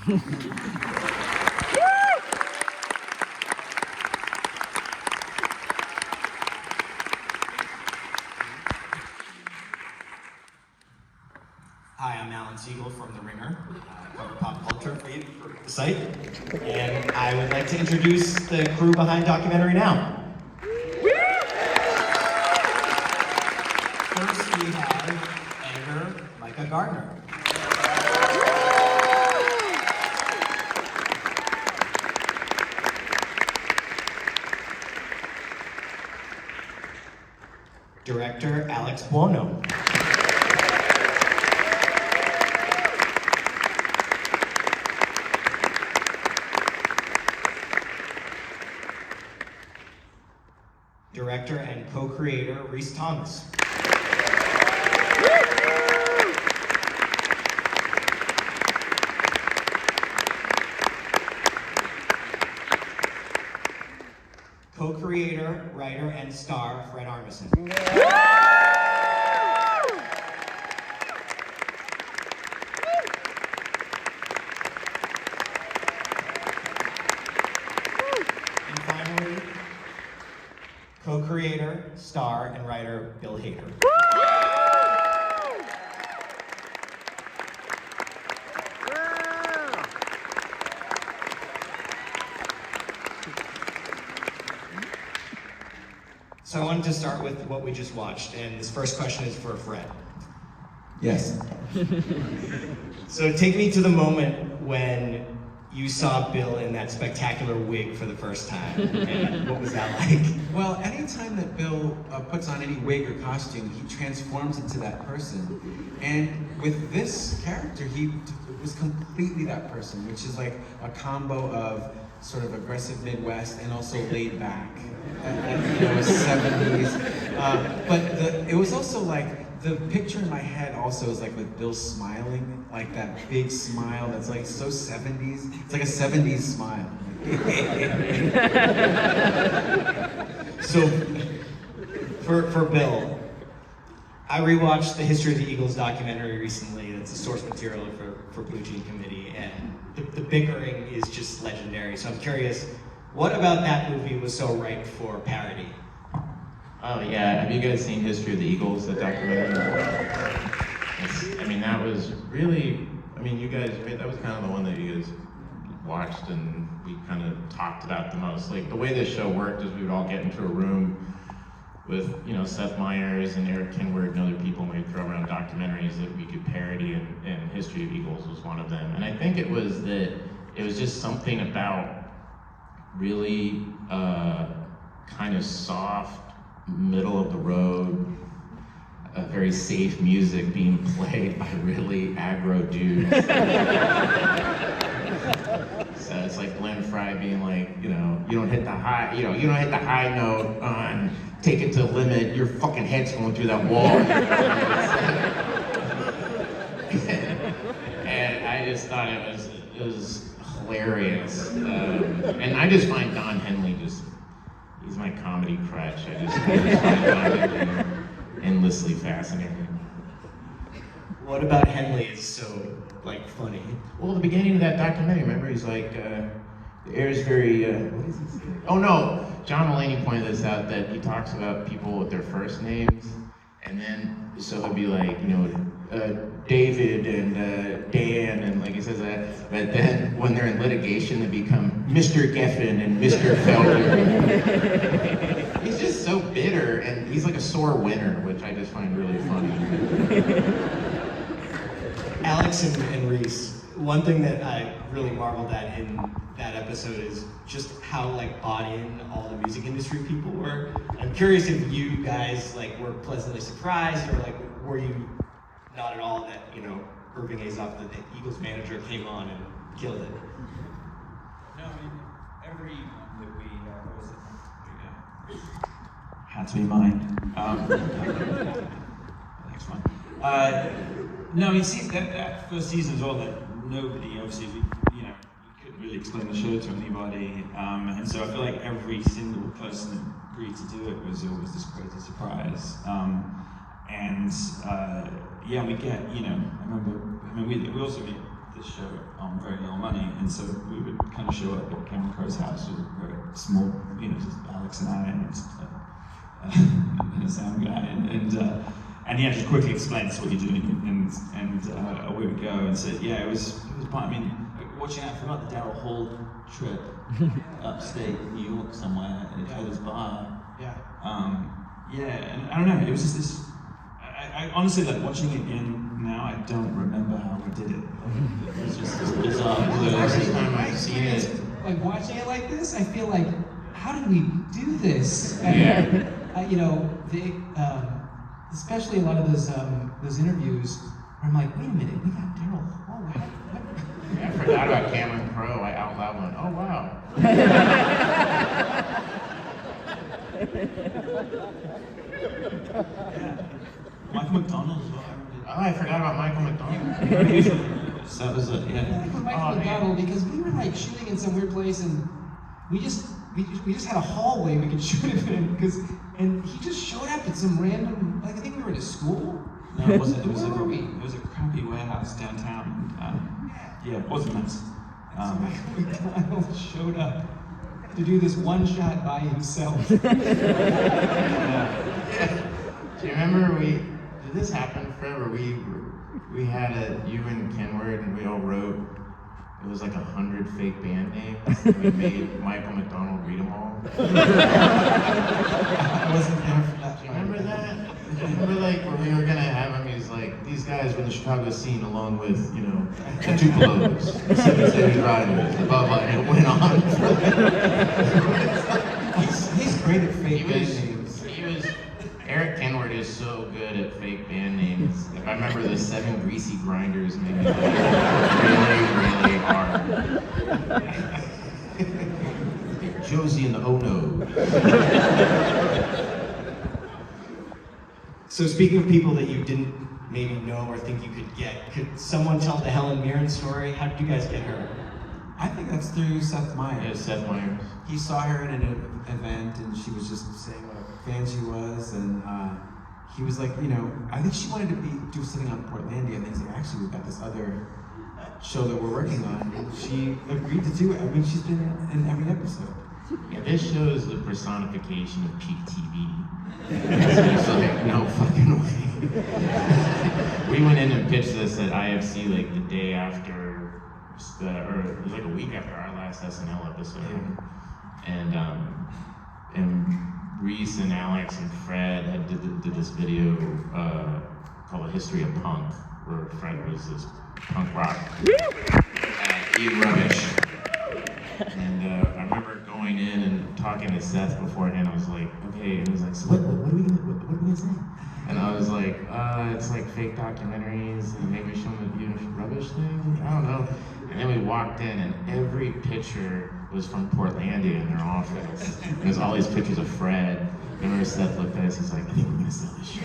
Hi, I'm Alan Siegel from The Ringer. I cover pop culture for the site. And I would like to introduce the crew behind Documentary Now. First, we have editor Micah Gardner. Director Alex Buono. Director and co-creator Rhys Thomas. Co-creator, writer, and star Fred Armisen. And finally, co-creator, star, and writer Bill Hader. So I wanted to start with what we just watched, and this first question is for Fred. Yes. So take me to the moment when you saw Bill in that spectacular wig for the first time, and what was that like? Well, anytime that Bill puts on any wig or costume, he transforms into that person. And with this character, he was completely that person, which is like a combo of sort of aggressive Midwest and also laid back. And you know, 70s. But it was also like, the picture in my head also is like with Bill smiling, like that big smile that's like so 70s. It's like a 70s smile. So, for Bill, I rewatched the History of the Eagles documentary recently. It's a source material for Blue Jean Committee, and the bickering is just legendary. So I'm curious, what about that movie was so ripe for parody? Oh yeah, have you guys seen History of the Eagles, the documentary? I mean, that was really, you guys, that was kind of the one that you guys watched and we kind of talked about the most. Like, the way this show worked is we would all get into a room with, Seth Meyers and Eric Kinward and other people, and we'd throw around documentaries that we could parody, and History of Eagles was one of them. And I think it was just something about really kind of soft, middle of the road, very safe music being played by really aggro dudes. So it's like Glenn Fry being like, you don't hit the high, you don't hit the high note on Take It to the Limit, your fucking head's going through that wall. And I just thought it was hilarious. And I just find Don Henley he's my comedy crutch. I just find him endlessly fascinating. What about Henley is so, funny? Well, the beginning of that documentary, remember, he's like, the air is very, what is he saying? Oh no, John Mulaney pointed this out, that he talks about people with their first names, and then, so it'd be like, David and Dan, and like he says that, but then when they're in litigation, they become Mr. Geffen and Mr. Felder. He's just so bitter, and he's like a sore winner, which I just find really funny. Alex and Rhys, one thing that I really marveled at in that episode is just how bought in all the music industry people were. I'm curious if you guys were pleasantly surprised, or were you not at all that Irving Azoff, the Eagles manager, came on and killed it? No, every that we what was it? Had to be mine. Next one. No, see that first season as well, that nobody, obviously, we couldn't really explain the show to anybody, and so I feel like every single person that agreed to do it was always this crazy surprise. We get, we also made this show very long funny, and so we would kind of show up at Cameron Crowe's house with a very small, just Alex and I and a sound guy, and he had to quickly explain this is what you're doing, and away we go. And so it was part. I mean, watching that, I forgot the Daryl Hall trip upstate New York somewhere at a Coda's bar. Yeah. And I don't know, it was just this. I honestly, like, watching it again now, I don't remember how we did it. It was just this bizarre blur. Every time I've seen it, Like watching it like this, I feel like, how did we do this? Yeah. Especially a lot of those interviews where I'm like, wait a minute, we got Daryl Hall. What? I forgot about Cameron Crowe. I out loud went, oh wow. Michael McDonald as well. Oh, I forgot about Michael McDonald. So that was it, yeah. Michael McDonald, because we were like shooting in some weird place, and we just had a hallway we could shoot it in, and he just showed up at some random, like I think we were in a school. No, it wasn't. It was Where were we? it was a crappy warehouse downtown. It wasn't nice. Michael McDonald showed up to do this one shot by himself. Do you remember did this happen forever? We had you and Kenward, and we all wrote, it was like 100 fake band names. And we made Michael McDonald read them all. I wasn't there for that. Do you remember that? Remember, like, where we were gonna have him, he's like, these guys were in the Chicago scene along with, the Tupelos, the 770 Riders, the Bud Light, and it went on. He's great at fake band names. Eric Kenward is so good at fake band names. Like, I remember the 7 Greasy Grinders made me laugh really, really hard. Josie and the Oh-No. So speaking of people that you didn't maybe know or think you could get, could someone tell the Helen Mirren story? How did you guys get her? I think that's through Seth Yeah, Meyers. Seth Meyers. He saw her in an event, and she was just saying what a fan she was, and he was like, I think she wanted to do something on Portlandia, and he's like, actually, we've got this other show that we're working on, and she agreed to do it. I mean, she's been in every episode. Yeah, this show is the personification of peak TV. It's like, no fucking way. We went in and pitched this at IFC like the day after, or it was like a week after our last SNL episode. And Rhys and Alex and Fred did this video called A History of Punk, where Fred was this punk rock eating rubbish. And I remember going in and talking to Seth beforehand. I was like, okay, and he was like, so what are we gonna say? And I was like, it's like fake documentaries and maybe show them the rubbish thing. I don't know. And then we walked in, and every picture was from Portlandia in their office. And there's all these pictures of Fred. And I remember Seth looked at us. He's like, I think we're gonna sell this shit.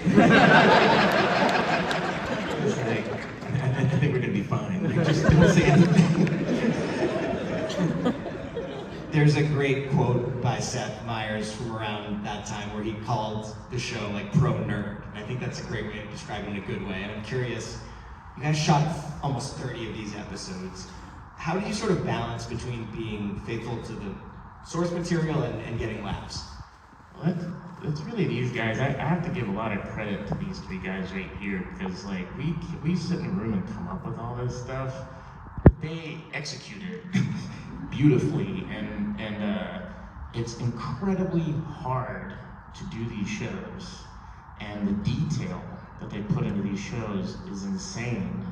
It's like, I think we're gonna be fine. Like, just don't say anything. There's a great quote by Seth Meyers from around that time where he called the show like pro-nerd. And I think that's a great way to describe it in a good way. And I'm curious, you guys shot almost 30 of these episodes. How do you sort of balance between being faithful to the source material and getting laughs? Well, that's really these guys. I have to give a lot of credit to these 3 guys right here, because like we sit in a room and come up with all this stuff. They execute it beautifully, and it's incredibly hard to do these shows, and the detail that they put into these shows is insane.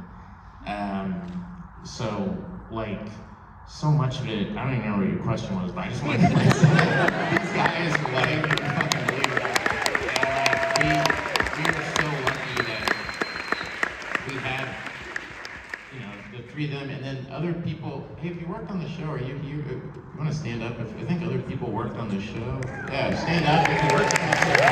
So like, so much of it, I don't even know what your question was, but I just wanted to say, these guys were like, fucking believe it. And we were so lucky that we had, the 3 of them, and then other people. Hey, if you worked on the show, or you want to stand up? If I think other people worked on the show. Yeah, stand up if you worked on the show.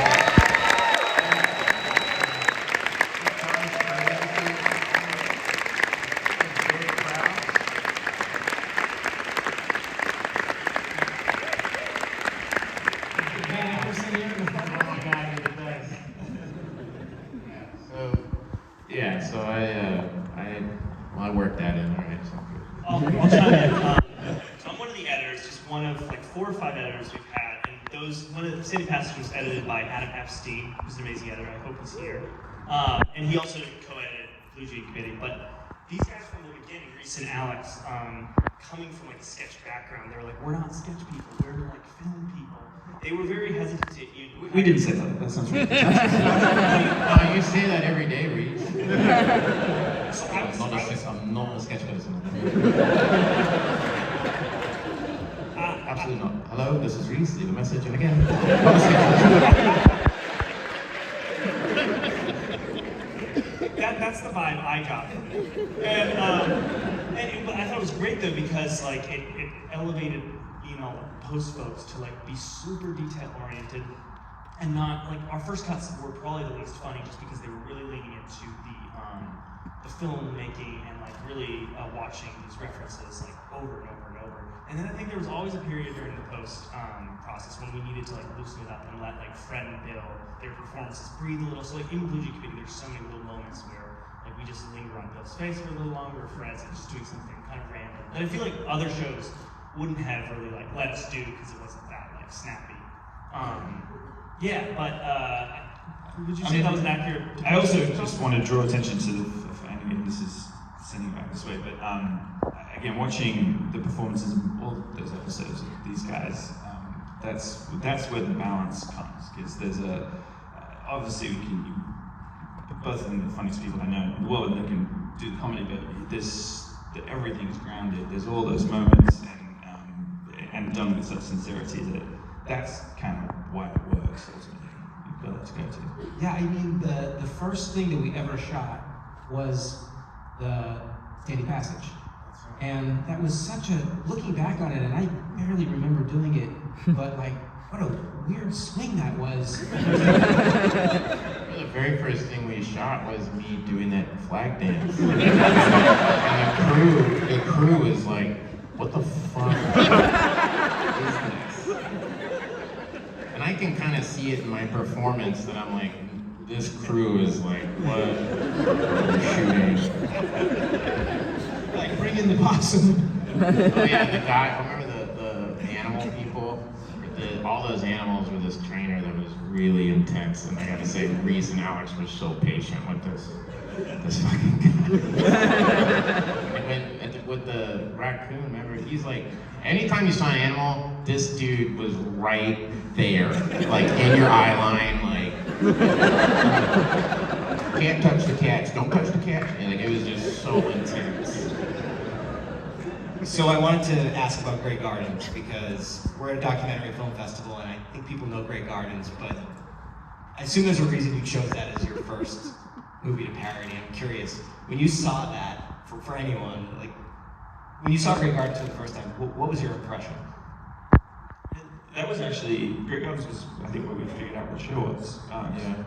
So I worked that in, all right, so good. chime in. So I'm one of the editors, just one of like 4 or 5 editors we've had, and one of the Sandy Passage was edited by Adam Epstein, who's an amazing editor. I hope he's here. And he also co-edited Blue Jean Committee. But these guys from the beginning, Rhys and Alex, coming from like a sketch background, they were like, we're not sketch people, we're like film people. They were very hesitant to. We didn't say that. That sounds right. No, you say that every day, Rhys. So I'm not a sketch person. Absolutely not. Hello, this is Rhys. Leave a message, and again, not a sketch person. That's the vibe I got from it. And I thought it was great though because like it elevated post folks to like be super detail oriented and not like our first cuts were probably the least funny just because they were really leaning into the filmmaking and like really watching these references like over and over and over. And then I think there was always a period during the post process when we needed to like loosen it up and let like Fred and Bill, their performances breathe a little. So like in Blue Jean Committee, there's so many little moments where like we just linger on Bill's face for a little longer, or Fred's like just doing something kind of random. And I feel like other shows wouldn't have really like let us do because it wasn't that like snappy. Would you say that was an accurate? I also just want to draw attention to and again, this is sending it back this way, but again, watching the performances of all those episodes of these guys, that's where the balance comes, because there's obviously both of them are the funniest people I know in the world, and they can do the comedy, but everything's grounded. There's all those moments and done with such sincerity that's kind of why it works ultimately. You've got that to go to. Yeah, I mean, the first thing that we ever shot was the Sandy Passage. And that was such looking back on it, and I barely remember doing it, but like, what a weird swing that was. The very first thing we shot was me doing that flag dance. And the crew is like, what the fuck is this? And I can kind of see it in my performance that I'm like, this crew is like, what are you shooting? Like, bring in the possum. Oh yeah, the guy, remember the animal people? All those animals with this trainer that was really intense, and I gotta say, Rhys and Alex were so patient with this fucking guy. With the raccoon, remember, he's like, anytime you saw an animal, this dude was right there, like in your eye line, like, can't touch the cats, don't touch the cats, and like, it was just so intense. So I wanted to ask about Grey Gardens because we're at a documentary film festival and I think people know Grey Gardens, but I assume there's a reason you chose that as your first movie to parody. I'm curious, when you saw that, for anyone, like, when you saw Grey Gardens for the first time, what was your impression? That was actually, Grey Gardens was, I think, where we figured out what the show was.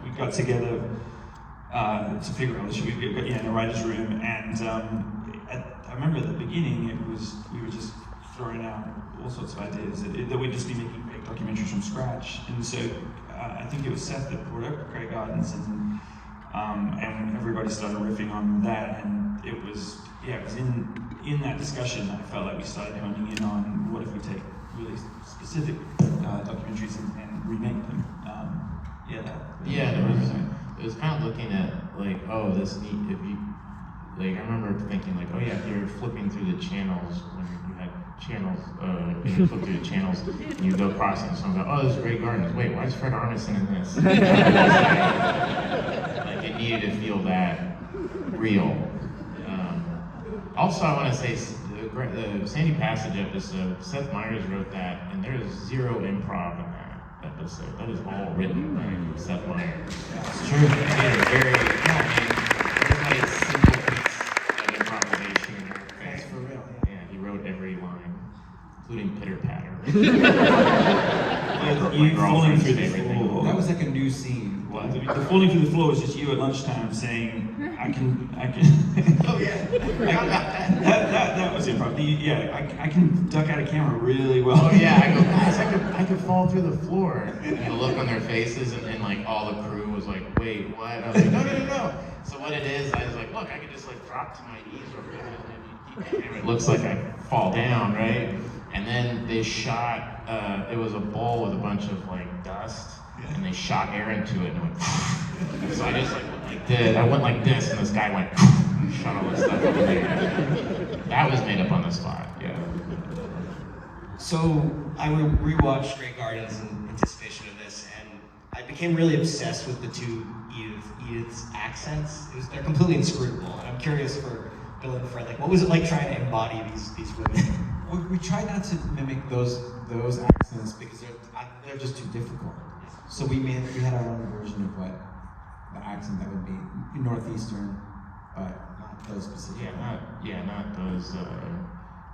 We got together to figure out the show. We got in a writer's room, and I remember at the beginning, we were just throwing out all sorts of ideas that we'd just be making great documentaries from scratch. And so I think it was Seth that brought up Grey Gardens, and everybody started riffing on that, and it was in that discussion that I felt like we started honing in on what if we take really specific documentaries and remake them. It was kind of looking at like, oh, this neat, if you, like, I remember thinking like, oh yeah, if you're flipping through the channels, when you had channels, when you flip through the channels, and you go across it and someone goes, oh, this is Grey Gardens, wait, why is Fred Armisen in this? Like, it needed to feel that real. Also, I want to say, the Sandy Passage episode, Seth Meyers wrote that, and there's zero improv in that episode. That is all written by Seth Meyers. It's true. There's like simple bits of improvisation in there. That's for real. Yeah, he wrote every line, including pitter patter. You falling through the floor. That was like a new scene. What? The falling through the floor was just you at lunchtime saying, I can. Oh yeah, that was improv. I can duck out of camera really well. Oh yeah, I go, guys, I could fall through the floor. And the look on their faces, and like all the crew was like, wait, what? I was like, no. So what it is, I was like, look, I could just like drop to my knees or It looks like I fall down, right? And then they shot, it was a bowl with a bunch of like dust, and they shot air into it and it went so I just like went like this, I went like this, and this guy went and shot all this stuff up in the air. That was made up on the spot, yeah. So I rewatched Grey Gardens in anticipation of this, and I became really obsessed with the two Edith's accents. They're completely inscrutable, and I'm curious for Bill and Fred, like, what was it like trying to embody these women? We try not to mimic those accents because they're just too difficult. So we had our own version of what the accent that would be northeastern, but not those specific. Not those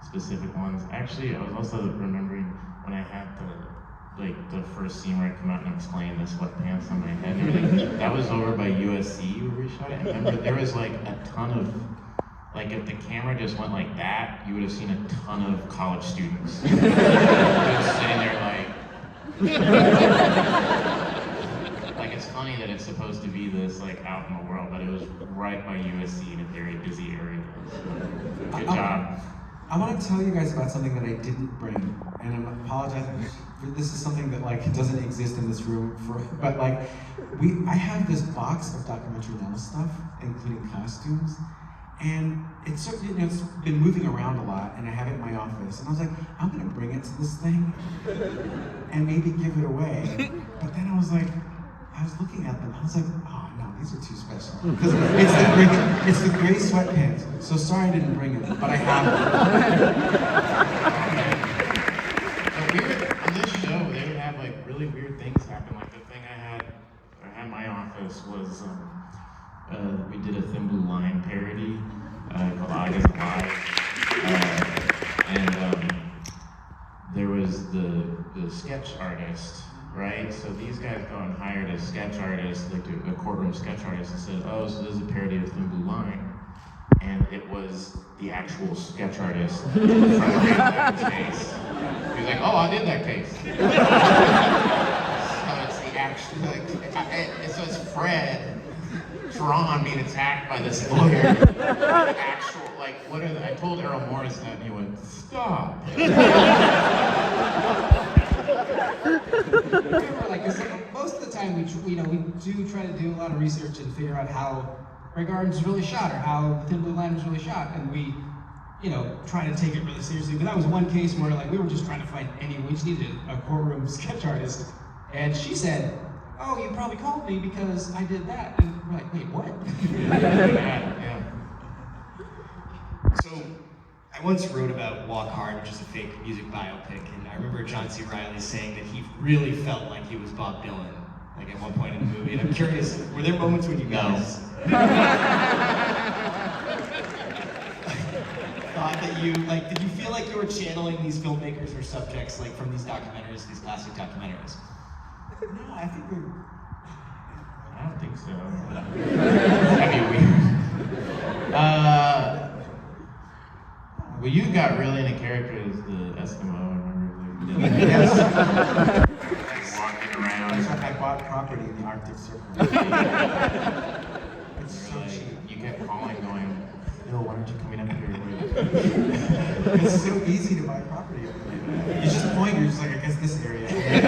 specific ones. Actually, I was also remembering when I had the first scene where I come out and I'm playing the sweatpants on my head and everything. That was over by USC where we shot it. I remember there was like a ton of, like if the camera just went like that, you would have seen a ton of college students. Just sitting there like it's funny that it's supposed to be this like out in the world, but it was right by USC in a very busy area. So, good job. I want to tell you guys about something that I didn't bring, and I'm apologizing. This is something that like doesn't exist in this room, but like I have this box of documentary now stuff, including costumes, and it's been moving around a lot, and I have it in my office, and I was like, I'm gonna bring it to this thing, and maybe give it away, but then I was looking at them, I was like, oh no, these are too special. Because it's the gray sweatpants. So sorry I didn't bring them, but I have them. On this show, they would have like really weird things happen. Like the thing I had in my office was we did a Thin Blue Line parody called August Alive. And there was the sketch artist, right? So these guys go and hired a sketch artist, like a courtroom sketch artist, and said, oh, so this is a parody of Thin Blue Line. And it was the actual sketch artist from the case. He was like, oh, I did that case. So it's the actual, so it's Fred drawn being attacked by this lawyer. Actual, I told Errol Morris that and he went, stop. Most of the time we do try to do a lot of research and figure out how Grey Gardens was really shot or how the Thin Blue Line was really shot, and we try to take it really seriously. But that was one case where we were just trying to find we just needed a courtroom sketch artist, and she said, oh, you probably called me because I did that, and we're like, wait, what? Yeah. So I once wrote about Walk Hard, which is a fake music biopic, and I remember John C. Reilly saying that he really felt like he was Bob Dylan, like at one point in the movie. And I'm curious, were there moments when you guys thought that did you feel like you were channeling these filmmakers or subjects like from these documentaries, these classic documentaries? No, I think I don't think so. That'd be weird. Well, you got really into character as the Eskimo, I remember. Yes. Walking around. I bought property in the Arctic Circle. It's so cheap. You kept calling, going, Bill, why aren't you coming up here? It's so easy to buy property up there. You just point, you're just like, I guess this area. And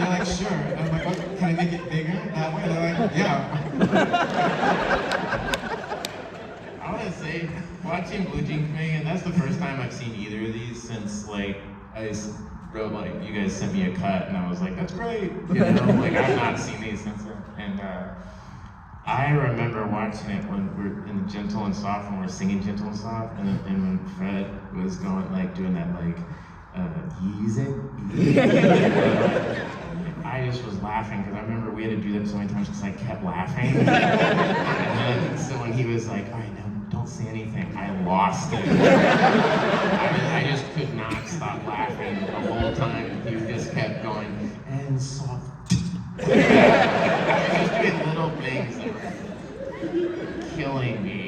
they're like, sure. And I'm like, okay, can I make it bigger that way? They're like, yeah. I want to say, watching Blue Jean King, and that's the first time I've seen either of these since I wrote you guys sent me a cut, and I was like, that's great. I've not seen these since then. And I remember watching it when we're in Gentle and Soft, when we're singing Gentle and Soft, and when Fred was going doing that easy. I just was laughing because I remember we had to do that so many times because I kept laughing. And then, so when he was like, all right, no, don't say anything, I lost it. I just could not stop laughing the whole time. He just kept going, and soft. I was just doing little things that were killing me.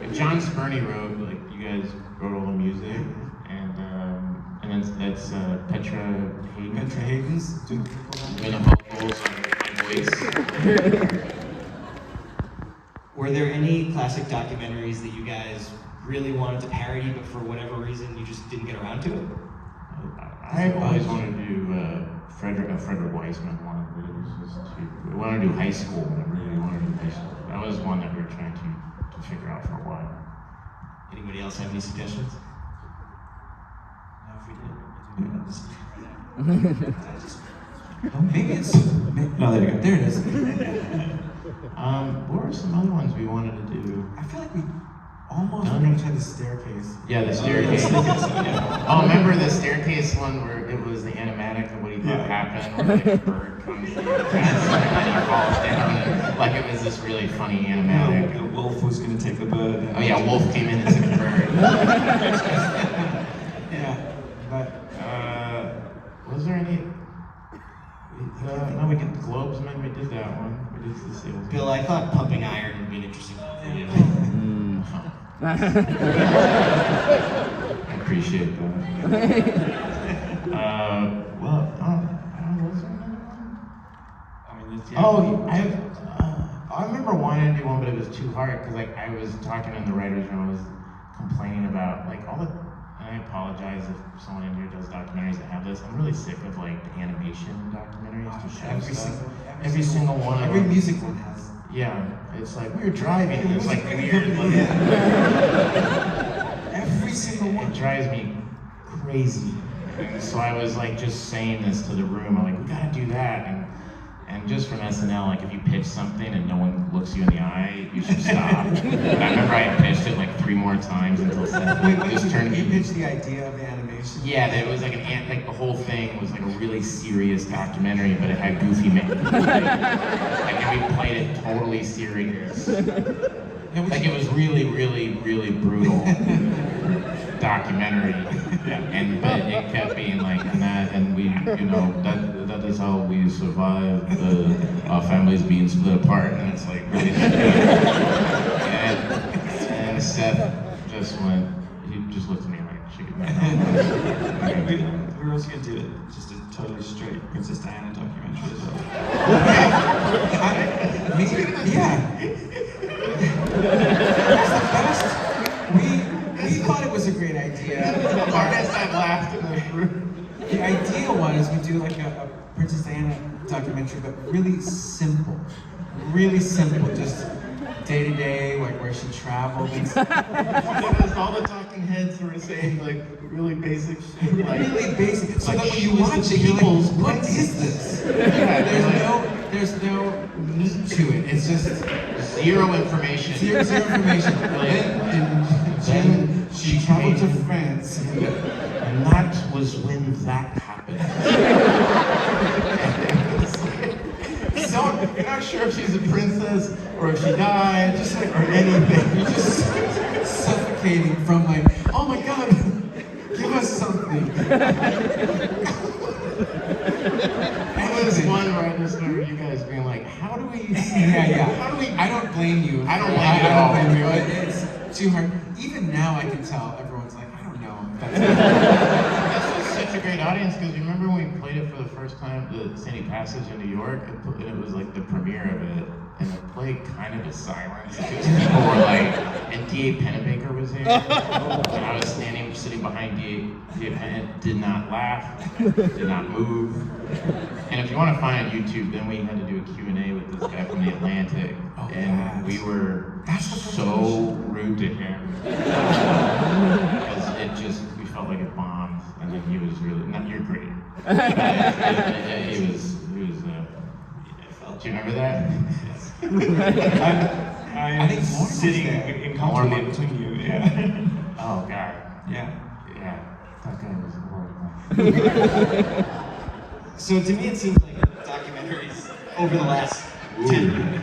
And John Spurney wrote, you guys wrote all the music. And then that's Petra Hayden. Petra Hayden's doing the vocals on my voice. Were there any classic documentaries that you guys really wanted to parody, but for whatever reason you just didn't get around to it? I always wanted to do Frederick Weissman one, but it was just too. We wanted to do high school. I really wanted to do high school. That was one that we were trying to figure out for a while. Anybody else have any suggestions? No, if we did, Oh, maybe it's. No, there you go. There it is. What were some other ones we wanted to do? I feel like we almost were gonna try the staircase. Yeah, the staircase. Oh, remember the staircase one where it was the animatic of what he thought happened, where like a bird comes through the fence and then he falls down, and like it was this really funny animatic. the wolf was going to take the bird. Oh yeah, Wolf came in and took the bird. Yeah, but Was there any? No, we did the Globesman. We did that one. We did the seals. Bill, I thought Pumping Iron would be an interesting one for you. I appreciate that. Well, was there another one? I mean, it's, Oh, I remember wanting to do one, but it was too hard because like I was talking in the writers' room, I was complaining about like all the. And I apologize if someone in here does documentaries that have this. I'm really sick of like the animation documentaries to show stuff. Every single one of every them. music one has. Yeah, it's like we were driving and it's like weird. Like, Every single one. it drives me crazy. And so I was like just saying this to the room. I'm like, we gotta do that. And just from SNL, like if you pitch something and no one looks you in the eye, you should stop. And I remember I had pitched it like 3 more times until Seth just turned You me. pitched the idea of the animation. Yeah, it was like like the whole thing was like a really serious documentary, but it had goofy men. Like if we played it totally serious. Like it was really, really, really brutal documentary. But it kept being like and we, that is how we survive our families being split apart, and it's like really. and Seth just went. He just looked at me like, "Chicken." we're also going to do it, just a totally straight Princess Diana documentary as well. Yeah. That's the best. We thought it was a great idea. Artists I laughed in the room. The ideal one is we do like a Princess Diana documentary, but really simple. Really simple, just day to day, like where she traveled and stuff. All the talking heads were saying like really basic shit. Like, Really basic. So like that when she you was watch the it, you're people's like, what princess. is this? There's no meat to it. It's just Zero information. zero information. Then she traveled to France. And that was when that happened. So you're not sure if she's a princess or if she died, just like or anything. You're just suffocating from like, oh my god, give us something. There was one where I just remember you guys being like, how do we? Yeah. How do we? I don't blame you. I don't blame you at all. I don't blame you. It's too hard. Even now, I can tell everyone's like, I don't know. That's This was such a great audience because you remember when we played it for the first time, the Sandy Passage in New York, and it was like the premiere of it, and it played kind of in silence because people were like, and D.A. Pennebaker was there, and I was sitting behind D.A. Penn, did not laugh, did not move. And if you want to find on YouTube, then we had to do a Q&A with this guy from the Atlantic, and we were so rude to him because we felt like it bombed, and then he was really you're great. He was. Do you remember that? I'm I think Lauren was sitting there. uncomfortably between you. Yeah. Oh God. Yeah. Yeah. That guy was horrible. So to me, it seems like documentaries over the last 10 years.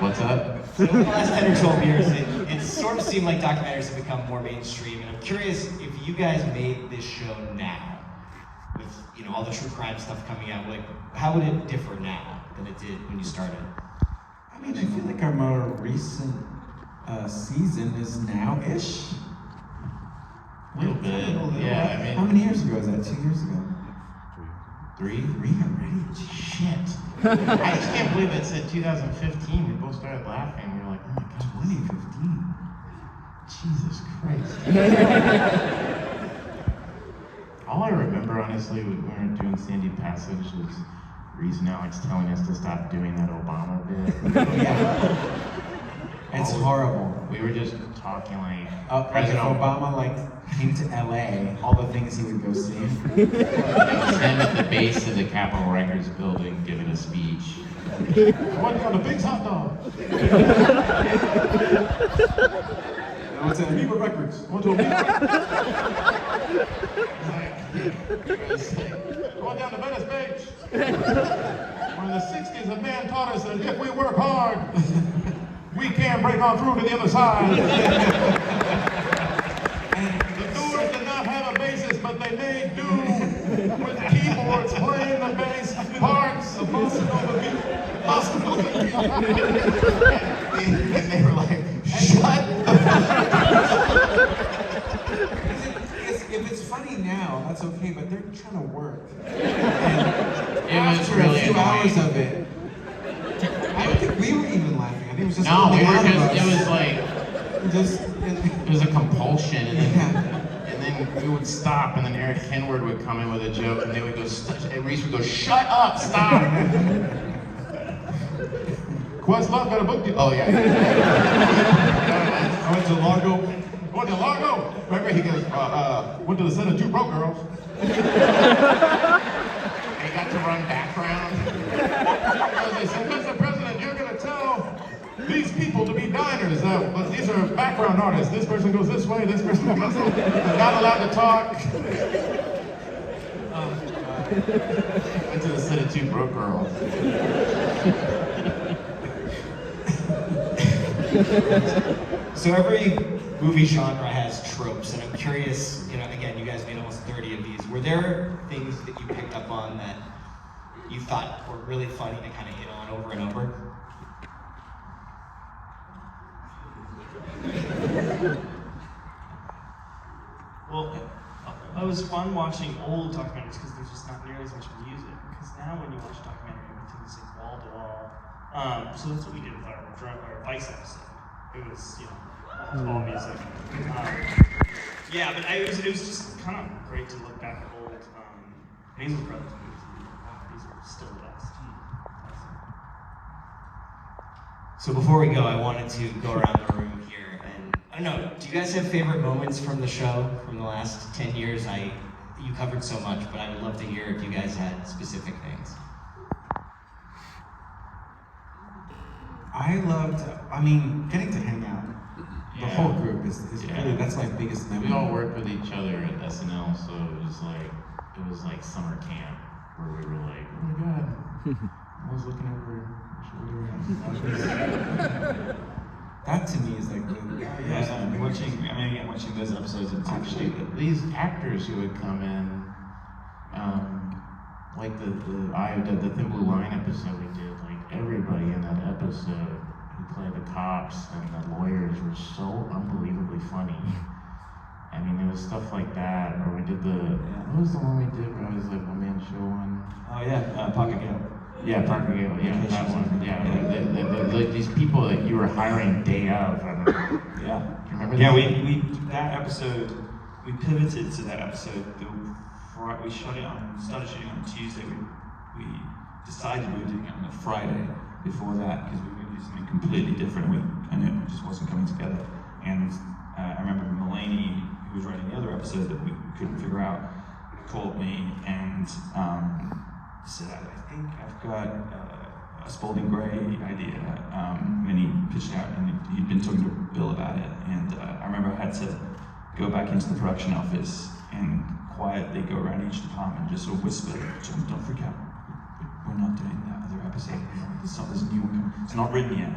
What's up? So over the last 10 or 12 years, it sort of seemed like documentaries have become more mainstream. And I'm curious if you guys made this show now, with all the true crime stuff coming out, like how would it differ now than it did when you started? I mean, I feel like our more recent season is now-ish. A little bit. Yeah. I mean. How many years ago is that? 2 years ago? 3 already? Shit. I just can't believe it said 2015. We both started laughing. We were like, oh my god, 2015. Jesus Christ. All I remember, honestly, when we were doing Sandy Passage was Rhys and Alex telling us to stop doing that Obama bit. It's horrible. We were just talking like President Obama came to LA, all the things he would go see. It was him at the base of the Capitol Records building giving a speech. I want to go on the big hot dog. I went to Amoeba Records. I went to Amoeba Records. Going down to Venice Beach. Where in the 60s a man taught us that if we work hard, we can break on through to the other side. The Doors did not have a bassist, but they made do with keyboards playing the bass parts of Bossa Nova music. And they were like, shut the If it's funny now, that's okay, but they're trying to work. It And was after really a few annoying. hours of it, I don't think we were even laughing. I think it was just No, we were out of just, us. it was like, it was a compulsion, and then we would stop, and then Eric Kenward would come in with a joke, and they would go, and Rhys would go, shut up, stop! Questlove got a book deal. Oh, yeah. I went to Largo. Went to Largo? Remember, he goes, went to the set of Two Broke Girls. And he got to run background. They said, Mr. President, you're going to tell these people to be diners. But these are background artists. This person goes this way, this person goes this way. They're not allowed to talk. Went to the set of Two Broke Girls. So every movie genre has tropes, and I'm curious, again, you guys made almost 30 of these. Were there things that you picked up on that you thought were really funny to kind of hit on over and over? Well, it was fun watching old documentaries because there's just not nearly as much music. Because now when you watch a documentary, everything's like wall to wall. So that's what we did with our Vice episode. It was, all music. Yeah, but it was just kind of great to look back at old Hazel Brothers movies. These are still the best. So before we go, I wanted to go around the room here, and I don't know, do you guys have favorite moments from the show from the last 10 years? You covered so much, but I would love to hear if you guys had specific things. Getting to hang out. The whole group is really, that's my biggest memory. We all worked with each other at SNL, so it was like summer camp where we were like, oh my god, I was looking over your shoulder. That to me is like watching those episodes and Actually, these actors who would come in, like the Thin Blue Line episode we did, like everybody in that episode who played the cops and the lawyers were so unbelievably funny. I mean, there was stuff like that, or we did what was the one we did where I was like one-man show on? Oh yeah, Parker Gale. Yeah, Parker Gale, yeah, that one. Yeah, like these people that you were hiring day of. I don't know. Yeah. Do you remember Yeah, that? we that episode, we pivoted to that episode. We started shooting on Tuesday. We decided we were doing it on a Friday before that because we were going to do something completely different, and it just wasn't coming together. And I remember Mulaney, who was writing the other episode that we couldn't figure out, called me and said, I think I've got a Spalding Gray idea. And he pitched out, and he'd been talking to Bill about it. And I remember I had to go back into the production office and quietly go around each department and just sort of whisper, don't freak out. We're not doing that other episode. There's a new one coming. It's not written yet.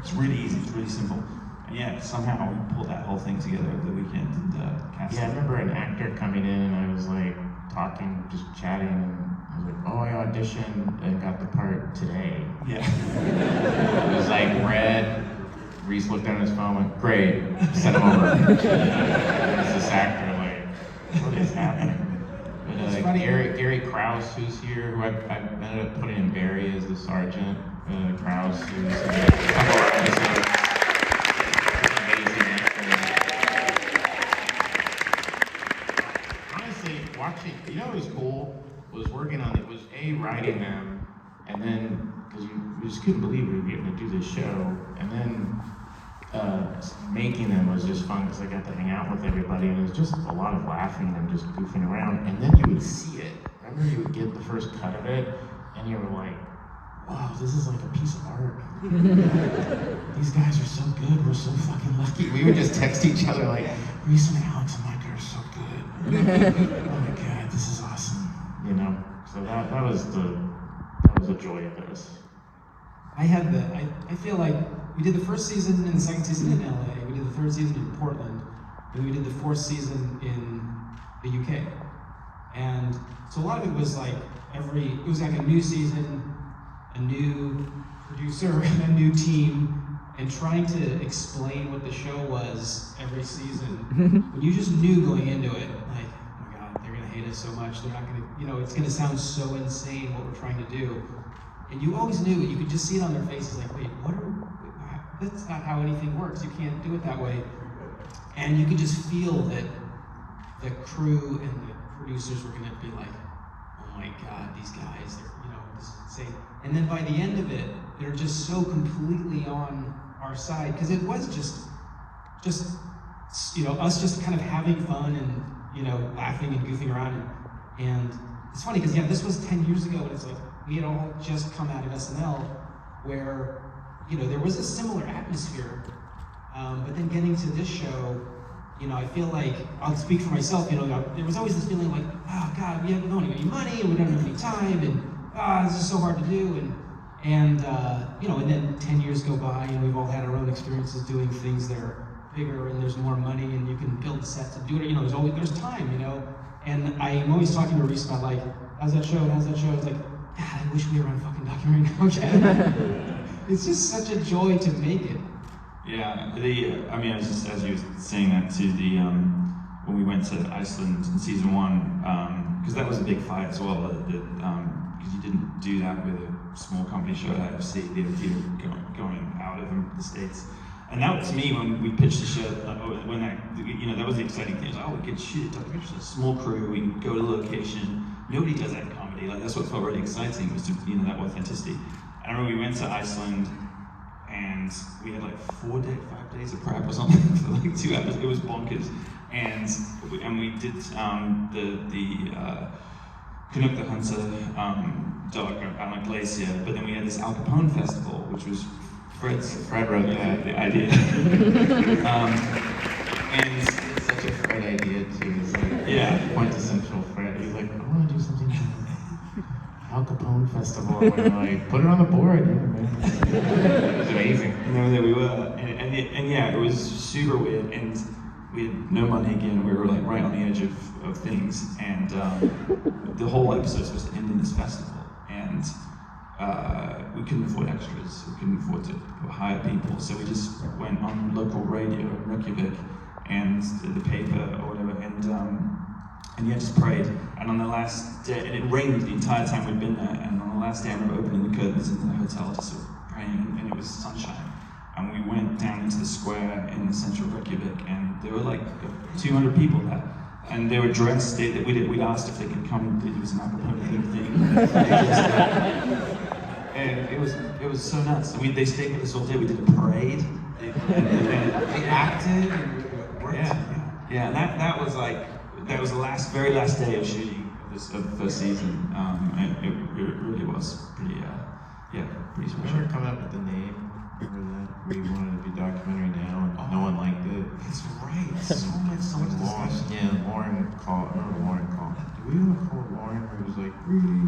It's really easy. It's really simple. And yeah, somehow we pulled that whole thing together over the weekend and cast it. Yeah, I remember an actor coming in and I was like talking, just chatting, and I was like, oh, I auditioned and got the part today. Yeah. It was like read, Rhys looked down at his phone, went, great, sent him over. There's this actor like, what is happening? It It's funny. Gary Krause, who's here, who I ended up putting in Barry as the sergeant. Krause, who's a couple of episodes. Amazing actor. Honestly, watching, you know what was cool? Was working on it, was writing them, and then, because we just couldn't believe we were getting to do this show, and then making them was just fun because I got to hang out with everybody, and it was just a lot of laughing and just goofing around, and then you would see it. Remember, you would get the first cut of it, and you were like, wow, this is like a piece of art. These guys are so good, we're so fucking lucky. We would just text each other like, Rhys and Alex and Micah are so good. Oh my God, this is awesome. You know, so that was the joy of this. I feel like we did the first season and the second season in LA, we did the third season in Portland, and we did the fourth season in the UK. And so a lot of it was like it was like a new season, a new producer, a new team, and trying to explain what the show was every season. When you just knew going into it, like, oh my God, they're gonna hate us so much, they're not gonna, you know, it's gonna sound so insane what we're trying to do. And you always knew it, you could just see it on their faces, like, wait, that's not how anything works, you can't do it that way. And you could just feel that the crew and the producers were gonna be like, oh my God, these guys, you know, this is insane. And then by the end of it, they're just so completely on our side, because it was just, you know, us just kind of having fun and, you know, laughing and goofing around. And it's funny, because yeah, this was 10 years ago, and it's like, we had all just come out of SNL, where, you know, there was a similar atmosphere, but then getting to this show, you know, I feel like, I'll speak for myself, you know, there was always this feeling like, oh God, we don't have any money, and we don't have any time, and this is so hard to do, and you know, and then 10 years go by, and we've all had our own experiences doing things that are bigger, and there's more money, and you can build the set to do it, you know, there's time, you know, and I'm always talking to Rhys about like, how's that show, it's like, God, I wish we were on fucking documentary now again. It's just such a joy to make it. Yeah, I mean, as you were saying that to when we went to Iceland in season 1, because that was a big fight as well, because you didn't do that with a small company show at IFC, the idea of going out of the States. And that was, to me, when we pitched the show, when that, you know, that was the exciting thing. It was like, oh, we could shoot a documentary, a small crew, we can go to the location. Nobody does that in comedy. Like, that's what felt really exciting, was to, you know, that authenticity. I remember we went to Iceland, and we had like 5 days of prep or something for like 2 hours. It was bonkers. And we did the Canuck the Hunter dog on a glacier, but then we had this Al Capone festival, which was Fred wrote the idea. And It's such a Fred idea too. It's like yeah, quintessential Fred. He's like, I want to do something Al Capone Festival. And we're like, put it on the board. Yeah, man. It was amazing. and there we were, and yeah, it was super weird, and we had no money again. We were like right on the edge of things, and the whole episode was supposed to end in this festival, and we couldn't afford extras. We couldn't afford to hire people, so we just went on local radio in Reykjavik and the paper or whatever, and yeah, just prayed. And on the last day, and it rained the entire time we'd been there, and on the last day I remember opening the curtains in the hotel, just sort of praying, and it was sunshine. And we went down into the square in the central Reykjavik, and there were like 200 people there. And they were dressed, we'd asked if they could come, it was an Al Capone thing. And it was so nuts. They stayed with us all day, we did a parade. They acted, and we worked. Yeah, and that was the very last day of shooting of the season. It really was pretty special. Remember coming up with the name? Remember that? We wanted to be documentary now, and no one liked it. That's right. So much discussion. Yeah, Lauren called. I remember Lauren called. Do we want to call Lauren? Where he was like, really?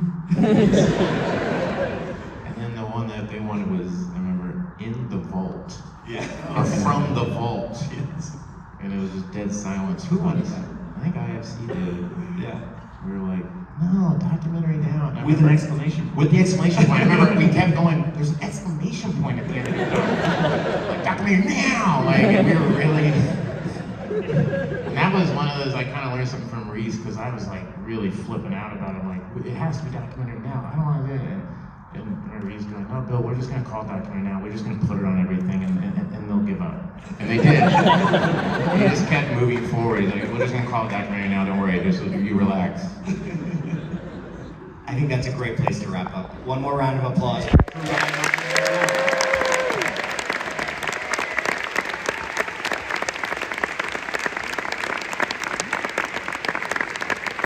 And then the one that they wanted was, I remember, In the Vault. Yeah. Or From the Vault. Yes. And it was just dead silence. Who wanted that? I think IFC did. Yeah. We were like, no, documentary now. With an exclamation. With the exclamation point. I remember we kept going, there's an exclamation point at the end of it. Like, documentary now! Like, and we were really... And that was was one of those, I kind of learned something from Rhys, because I was like really flipping out about it. I'm like, it has to be documentary now. I don't want to do it. And Rhys going, no, Bill, we're just going to call it documentary now. We're just going to put it on everything, and they'll give up. And they did. He just kept moving forward. He's like, we're just going to call it documentary now. Don't worry. Just you relax. I think that's a great place to wrap up. One more round of applause.